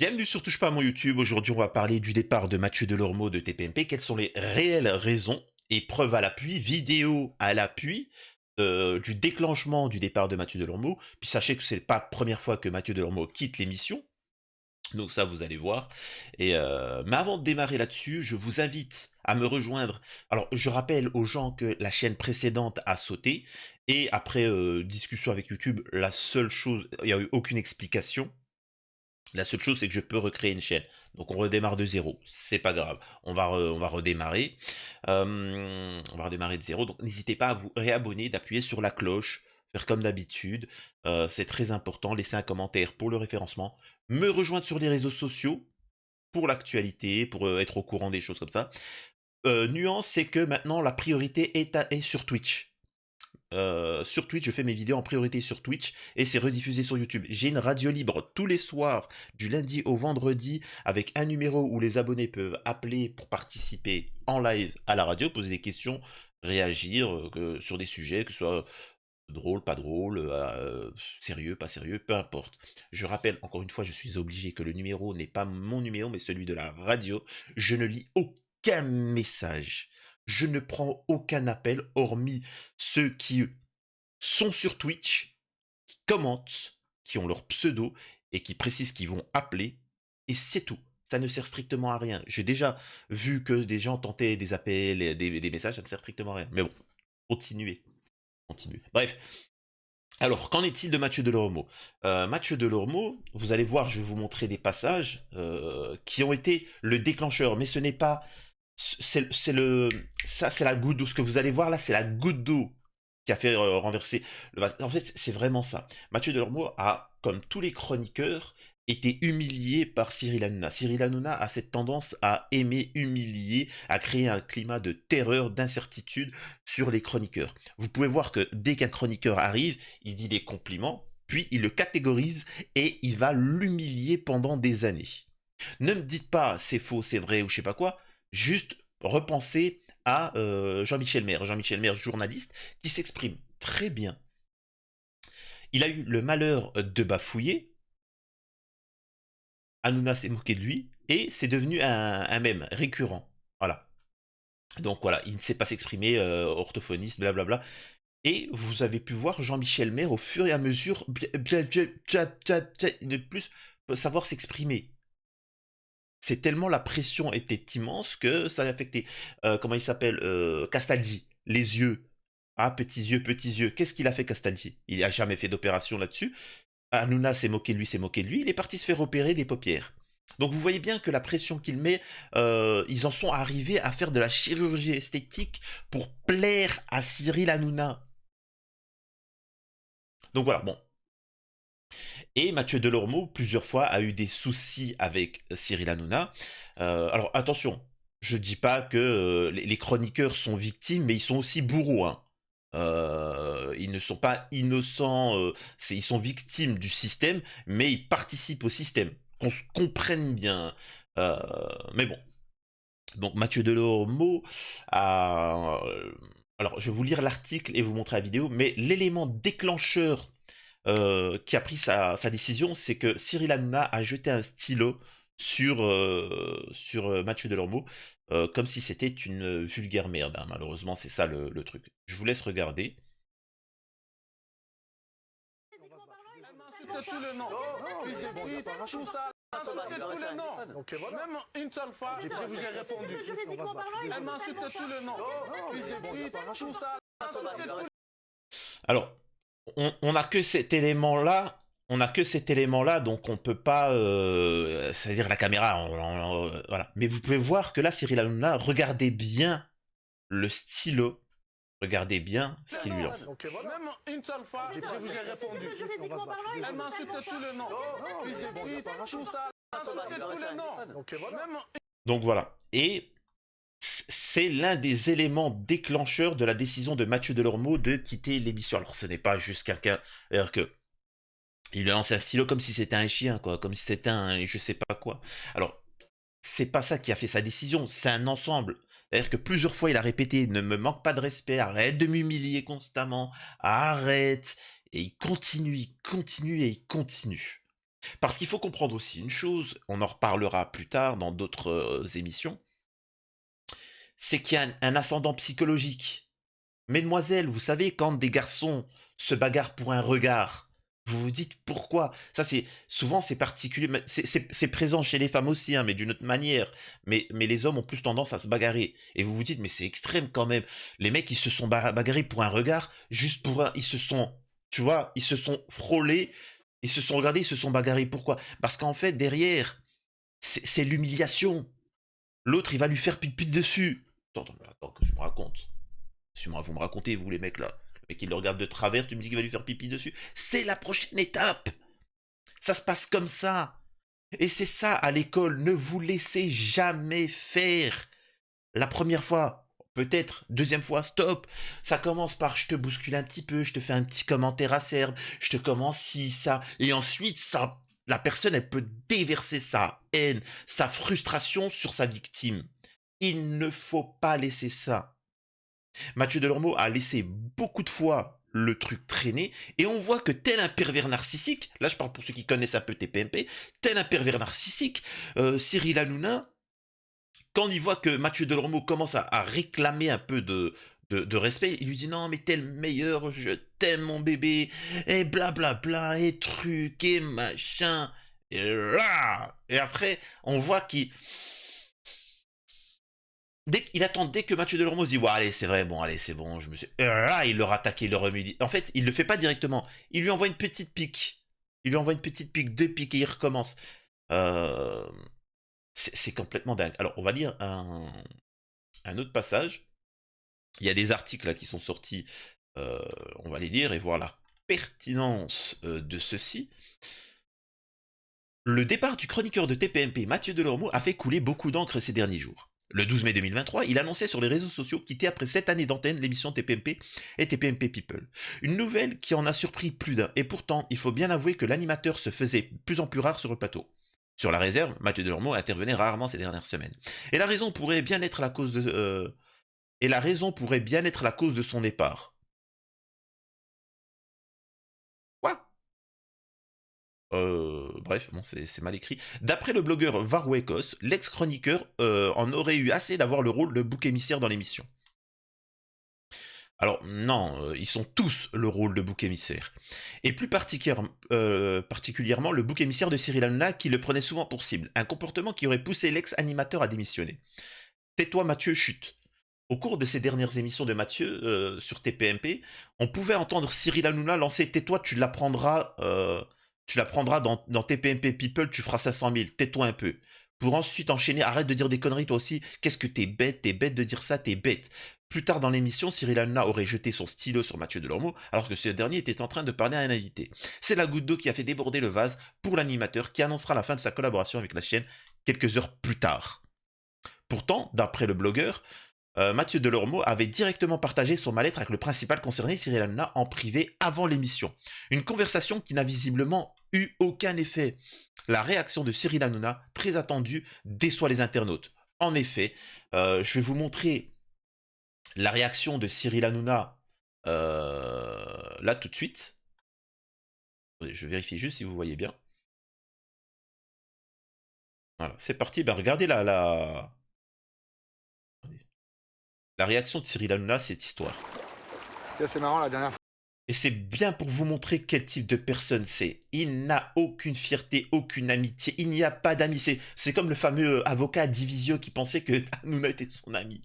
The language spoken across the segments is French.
Bienvenue sur Touche pas à mon YouTube. Aujourd'hui, on va parler du départ de Mathieu Delormeau de TPMP. Quelles sont les réelles raisons et preuves à l'appui, vidéo à l'appui du déclenchement du départ de Mathieu Delormeau. Puis sachez que c'est pas la première fois que Mathieu Delormeau quitte l'émission. Donc ça, vous allez voir. Mais avant de démarrer là-dessus, je vous invite à me rejoindre. Alors, je rappelle aux gens que la chaîne précédente a sauté. Et après discussion avec YouTube, la seule chose, il n'y a eu aucune explication. La seule chose, c'est que je peux recréer une chaîne. Donc on redémarre de zéro. C'est pas grave. On va redémarrer. On va redémarrer de zéro. Donc n'hésitez pas à vous réabonner, d'appuyer sur la cloche, faire comme d'habitude. C'est très important. Laissez un commentaire pour le référencement. Me rejoindre sur les réseaux sociaux pour l'actualité, pour être au courant des choses comme ça. Nuance, c'est que maintenant la priorité est sur Twitch. Sur Twitch, je fais mes vidéos en priorité sur Twitch et c'est rediffusé sur YouTube. J'ai une radio libre tous les soirs, du lundi au vendredi, avec un numéro où les abonnés peuvent appeler pour participer en live à la radio, poser des questions, réagir sur des sujets, que ce soit drôle, pas drôle, sérieux, pas sérieux, peu importe. Je rappelle, encore une fois, je suis obligé que le numéro n'est pas mon numéro, mais celui de la radio. Je ne lis aucun message. Je ne prends aucun appel, hormis ceux qui sont sur Twitch, qui commentent, qui ont leur pseudo et qui précisent qu'ils vont appeler. Et c'est tout. Ça ne sert strictement à rien. J'ai déjà vu que des gens tentaient des appels et des messages, ça ne sert strictement à rien. Mais bon, continuez. Continuez. Bref. Alors, qu'en est-il de Mathieu Delormeau? Mathieu Delormeau, vous allez voir, je vais vous montrer des passages qui ont été le déclencheur, mais ce n'est pas... ça, c'est la goutte d'eau. Ce que vous allez voir là, c'est la goutte d'eau qui a fait renverser le vase. En fait, c'est vraiment ça. Mathieu Delormeau a, comme tous les chroniqueurs, été humilié par Cyril Hanouna. Cyril Hanouna a cette tendance à aimer humilier, à créer un climat de terreur, d'incertitude sur les chroniqueurs. Vous pouvez voir que dès qu'un chroniqueur arrive, il dit des compliments, puis il le catégorise et il va l'humilier pendant des années. Ne me dites pas c'est faux, c'est vrai ou je sais pas quoi, juste repensez à Jean-Michel Maire. Jean-Michel Maire, journaliste, qui s'exprime très bien. Il a eu le malheur de bafouiller, Hanouna s'est moqué de lui, et c'est devenu un mème récurrent. Voilà. Donc voilà, il ne sait pas s'exprimer, orthophoniste, blablabla. Et vous avez pu voir Jean-Michel Maire au fur et à mesure de plus savoir s'exprimer. C'est tellement la pression était immense que ça a affecté. Comment il s'appelle Castaldi, les yeux. Ah, petits yeux, petits yeux. Qu'est-ce qu'il a fait, Castaldi? Il n'a jamais fait d'opération là-dessus. Hanouna s'est moqué de lui, s'est moqué de lui. Il est parti se faire opérer des paupières. Donc vous voyez bien que la pression qu'il met, ils en sont arrivés à faire de la chirurgie esthétique pour plaire à Cyril Hanouna. Donc voilà, bon. Et Mathieu Delormeau, plusieurs fois, a eu des soucis avec Cyril Hanouna. Alors attention, je dis pas que les chroniqueurs sont victimes, mais ils sont aussi bourreaux. Hein. Ils ne sont pas innocents, ils sont victimes du système, mais ils participent au système. Qu'on se comprenne bien. Euh, mais bon. Donc Mathieu Delormeau a... alors je vais vous lire l'article et vous montrer la vidéo, mais l'élément déclencheur qui a pris sa décision, c'est que Cyril Hanouna a jeté un stylo sur Mathieu Delormeau, comme si c'était une vulgaire merde. Hein. Malheureusement, c'est ça le truc. Je vous laisse regarder. Insulté tout le nom. Fils de pute, tout ça. Insulté tout le nom. Donc voilà. Même une seule fois, je vous ai répondu. Elle m'a insulté tout le nom. Fils de pute, tout ça. Insulté tout le nom. Alors, on a que cet élément-là. On n'a que cet élément-là, donc on peut pas, c'est-à-dire la caméra, voilà. Mais vous pouvez voir que là, Cyril Hanouna, regardez bien le stylo, regardez bien ce qu'il lui lance. Donc voilà. Même une seule fois, je vous ai répondu. Elle m'a insulté tout le nom. Fils de pute, tout ça. Insulté tout le nom. Donc voilà. Même Donc voilà. Et c'est l'un des éléments déclencheurs de la décision de Mathieu Delormeau de quitter l'émission. Alors ce n'est pas juste quelqu'un, c'est-à-dire que il lui a lancé un stylo comme si c'était un chien, quoi, comme si c'était un je sais pas quoi. Alors, c'est pas ça qui a fait sa décision, c'est un ensemble. C'est-à-dire que plusieurs fois il a répété, ne me manque pas de respect, arrête de m'humilier constamment, arrête. Et il continue et il continue. Parce qu'il faut comprendre aussi une chose, on en reparlera plus tard dans d'autres émissions, c'est qu'il y a un ascendant psychologique. Mesdemoiselles, vous savez, quand des garçons se bagarrent pour un regard, vous vous dites pourquoi. Ça, c'est souvent c'est particulier, c'est présent chez les femmes aussi, hein, mais d'une autre manière. Mais les hommes ont plus tendance à se bagarrer. Et vous vous dites, mais c'est extrême quand même. Les mecs, ils se sont bagarrés pour un regard, juste pour un, ils se sont, tu vois, ils se sont frôlés, ils se sont regardés, ils se sont bagarrés. Pourquoi? Parce qu'en fait, derrière, c'est l'humiliation. L'autre, il va lui faire pipi dessus. Attends, que je me raconte. Vous me racontez, vous les mecs là. Le mec il le regarde de travers, tu me dis qu'il va lui faire pipi dessus. C'est la prochaine étape. Ça se passe comme ça. Et c'est ça à l'école. Ne vous laissez jamais faire. La première fois, peut-être. Deuxième fois, stop. Ça commence par je te bouscule un petit peu, je te fais un petit commentaire acerbe, je te commence ci, ça. Et ensuite, ça, la personne, elle peut déverser sa haine, sa frustration sur sa victime. Il ne faut pas laisser ça. Mathieu Delormeau a laissé beaucoup de fois le truc traîner et on voit que tel un pervers narcissique, là je parle pour ceux qui connaissent un peu TPMP, tel un pervers narcissique, Cyril Hanouna, quand il voit que Mathieu Delormeau commence à réclamer un peu de respect, il lui dit non mais t'es le meilleur, je t'aime mon bébé, et blablabla, et truc, et machin, et après on voit qu'il dès que Mathieu Delormeau se dit, ouais, allez, c'est vrai, bon, allez, c'est bon, je me suis. Et là, il leur attaque, il leur remet. En fait, il le fait pas directement. Il lui envoie une petite pique. Il lui envoie une petite pique, deux piques, et il recommence. Euh, c'est complètement dingue. Alors, on va lire un autre passage. Il y a des articles là qui sont sortis. On va les lire et voir la pertinence de ceci. Le départ du chroniqueur de TPMP, Mathieu Delormeau, a fait couler beaucoup d'encre ces derniers jours. Le 12 mai 2023, il annonçait sur les réseaux sociaux quitter après 7 années d'antenne l'émission TPMP et TPMP People. Une nouvelle qui en a surpris plus d'un, et pourtant, il faut bien avouer que l'animateur se faisait de plus en plus rare sur le plateau. Sur la réserve, Mathieu Delormeau intervenait rarement ces dernières semaines. Et la raison pourrait bien être la cause de... Et la raison pourrait bien être la cause de son départ. Quoi? Bref, bon, c'est mal écrit. D'après le blogueur Varwekos, l'ex-chroniqueur en aurait eu assez d'avoir le rôle de bouc émissaire dans l'émission. Alors non, ils sont tous le rôle de bouc émissaire. Et plus particulièrement le bouc émissaire de Cyril Hanouna qui le prenait souvent pour cible. Un comportement qui aurait poussé l'ex-animateur à démissionner. Tais-toi Mathieu, chute. Au cours de ces dernières émissions de Mathieu sur TPMP, on pouvait entendre Cyril Hanouna lancer tais-toi, tu l'apprendras dans TPMP People, tu feras 500 000, tais-toi un peu. Pour ensuite enchaîner, arrête de dire des conneries toi aussi, qu'est-ce que t'es bête de dire ça, t'es bête. Plus tard dans l'émission, Cyril Hanouna aurait jeté son stylo sur Mathieu Delormeau, alors que ce dernier était en train de parler à un invité. C'est la goutte d'eau qui a fait déborder le vase pour l'animateur qui annoncera la fin de sa collaboration avec la chaîne quelques heures plus tard. Pourtant, d'après le blogueur, Mathieu Delormeau avait directement partagé son mal-être avec le principal concerné, Cyril Hanouna, en privé avant l'émission. Une conversation qui n'a visiblement eu aucun effet. La réaction de Cyril Hanouna, très attendue, déçoit les internautes. En effet, je vais vous montrer la réaction de Cyril Hanouna là tout de suite. Je vérifie juste si vous voyez bien. Voilà, c'est parti. Ben, regardez la réaction de Cyril Hanouna à cette histoire. C'est marrant, la dernière fois. Et c'est bien pour vous montrer quel type de personne c'est. Il n'a aucune fierté, aucune amitié. Il n'y a pas d'amis. C'est comme le fameux avocat Divisio qui pensait que Hanouna était son ami.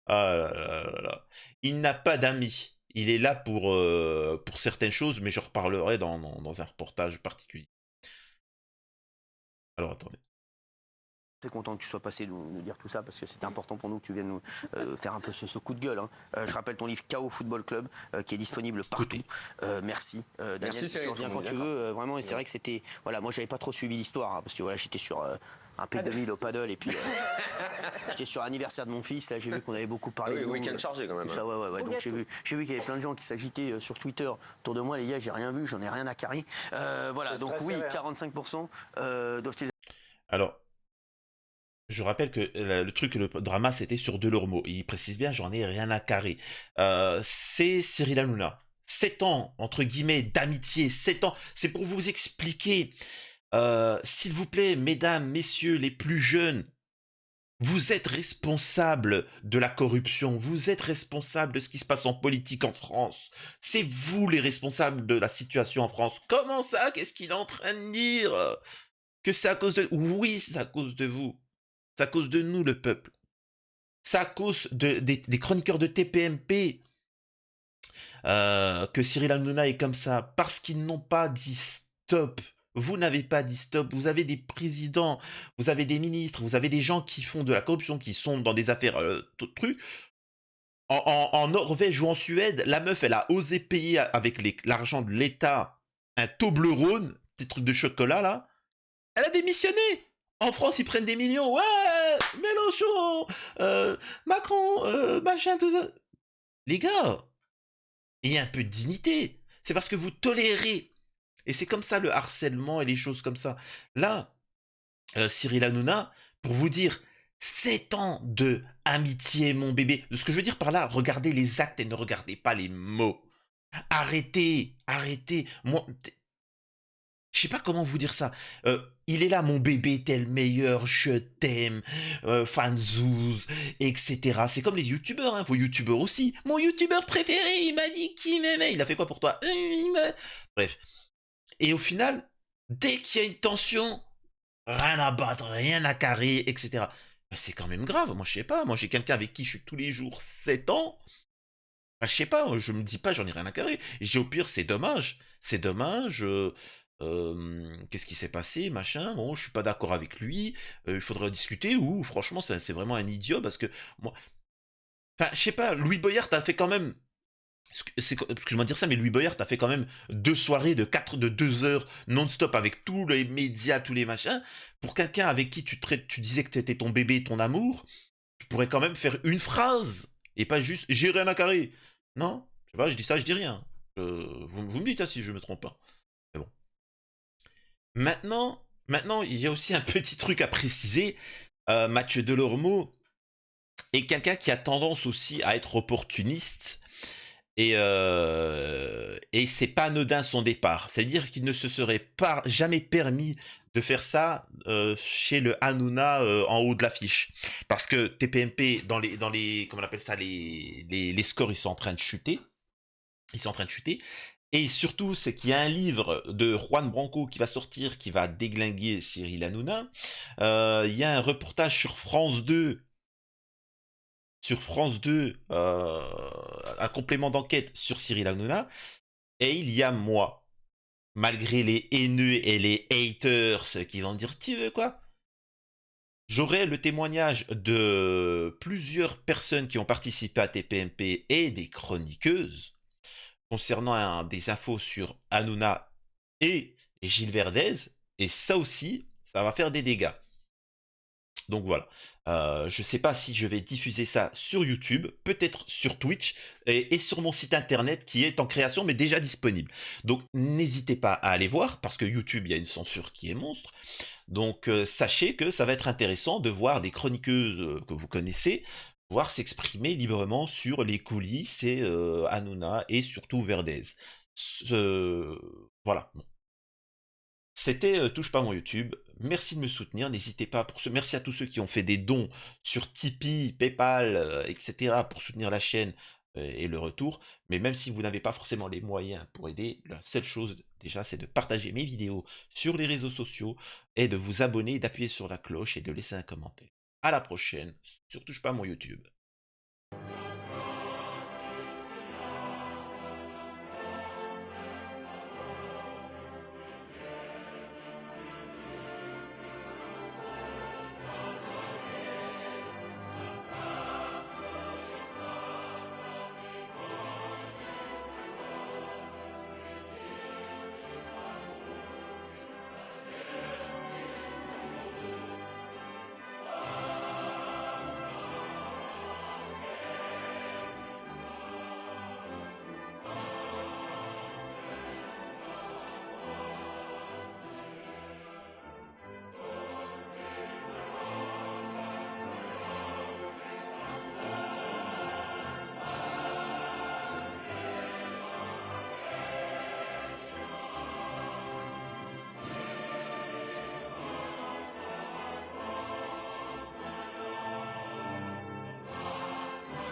Ah là là là là. Il n'a pas d'amis. Il est là pour certaines choses, mais je reparlerai dans un reportage particulier. Alors attendez. Très content que tu sois passé nous dire tout ça parce que c'était important pour nous que tu viennes nous faire un peu ce coup de gueule. Hein. Je rappelle ton livre KO Football Club qui est disponible partout. Merci. Daniel, Merci, tu reviens quand tu veux. Vraiment, et c'est vrai que c'était. Voilà, moi j'avais pas trop suivi l'histoire hein, parce que voilà, j'étais sur un P2000 au paddle et puis j'étais sur l'anniversaire de mon fils. Là, j'ai vu qu'on avait beaucoup parlé. Oui, week-end chargé quand même. Ça, ouais. Donc j'ai vu qu'il y avait plein de gens qui s'agitaient sur Twitter autour de moi. Les gars, j'ai rien vu, j'en ai rien à carrer. Voilà, donc oui, 45% doivent-ils. Alors. Je rappelle que le drama, c'était sur Delormeau. Il précise bien, j'en ai rien à carrer. C'est Cyril Hanouna. 7 ans, entre guillemets, d'amitié. 7 ans. C'est pour vous expliquer S'il vous plaît, mesdames, messieurs les plus jeunes, vous êtes responsables de la corruption, vous êtes responsables de ce qui se passe en politique en France. C'est vous les responsables de la situation en France. Comment ça? Qu'est-ce qu'il est en train de dire? Que c'est à cause de... Oui, c'est à cause de vous. C'est à cause de nous, le peuple. C'est à cause des chroniqueurs de TPMP que Cyril Hanouna est comme ça. Parce qu'ils n'ont pas dit stop. Vous n'avez pas dit stop. Vous avez des présidents, vous avez des ministres, vous avez des gens qui font de la corruption, qui sont dans des affaires trucs. En Norvège ou en Suède, la meuf, elle a osé payer avec l'argent de l'État un Toblerone, des trucs de chocolat là. Elle a démissionné. En France, ils prennent des millions. Ouais, Mélenchon, Macron, machin, tout ça. Les gars, il y a un peu de dignité. C'est parce que vous tolérez. Et c'est comme ça le harcèlement et les choses comme ça. Là, Cyril Hanouna, pour vous dire, 7 ans de amitié, mon bébé. Ce que je veux dire par là, regardez les actes et ne regardez pas les mots. Arrêtez, arrêtez. Moi, je sais pas comment vous dire ça. Il est là, mon bébé, t'es le meilleur, je t'aime, fanzouz, etc. C'est comme les youtubeurs, hein, vos youtubeurs aussi. Mon youtubeur préféré, il m'a dit qu'il m'aimait. Il a fait quoi pour toi? Bref. Et au final, dès qu'il y a une tension, rien à battre, rien à carrer, etc. Ben, c'est quand même grave. Moi, je sais pas. Moi, j'ai quelqu'un avec qui je suis tous les jours 7 ans. Ben, je sais pas. Je me dis pas, j'en ai rien à carrer. J'ai au pire, c'est dommage. C'est dommage. Qu'est-ce qui s'est passé, machin. Bon, je suis pas d'accord avec lui. Il faudrait en discuter. Ou franchement, c'est vraiment un idiot parce que moi. Enfin, je sais pas. Louis Boyard a fait quand même. Excuse-moi de dire ça, mais Louis Boyard, t'as fait quand même 2 soirées de 2 heures non-stop avec tous les médias, tous les machins. Pour quelqu'un avec qui tu disais que t'étais ton bébé, ton amour, tu pourrais quand même faire une phrase et pas juste j'ai rien à carrer. Non? Je sais pas, je dis ça, je dis rien. Vous me dites hein, si je me trompe pas. Mais bon. Maintenant, il y a aussi un petit truc à préciser. Mathieu Delormeau est quelqu'un qui a tendance aussi à être opportuniste. Et c'est pas anodin son départ. C'est-à-dire qu'il ne se serait pas jamais permis de faire ça chez le Hanouna en haut de l'affiche. Parce que TPMP, comment on appelle ça, les scores, ils sont en train de chuter. Ils sont en train de chuter. Et surtout, c'est qu'il y a un livre de Juan Branco qui va sortir, qui va déglinguer Cyril Hanouna. Il y a un reportage sur France 2, un complément d'enquête sur Cyril Hanouna, et il y a moi, malgré les haineux et les haters qui vont dire tu veux quoi, j'aurai le témoignage de plusieurs personnes qui ont participé à TPMP et des chroniqueuses concernant des infos sur Hanouna et Gilles Verdez, et ça aussi, ça va faire des dégâts. Donc voilà, je sais pas si je vais diffuser ça sur YouTube, peut-être sur Twitch et sur mon site internet qui est en création mais déjà disponible. Donc n'hésitez pas à aller voir parce que YouTube il y a une censure qui est monstre. Donc sachez que ça va être intéressant de voir des chroniqueuses que vous connaissez pouvoir s'exprimer librement sur les coulisses et Hanouna et surtout Verdez. Voilà. Bon. C'était Touche pas mon YouTube. Merci de me soutenir. N'hésitez pas merci à tous ceux qui ont fait des dons sur Tipeee, PayPal, etc. pour soutenir la chaîne et le retour. Mais même si vous n'avez pas forcément les moyens pour aider, la seule chose déjà, c'est de partager mes vidéos sur les réseaux sociaux et de vous abonner, d'appuyer sur la cloche et de laisser un commentaire. À la prochaine sur Touche pas mon YouTube.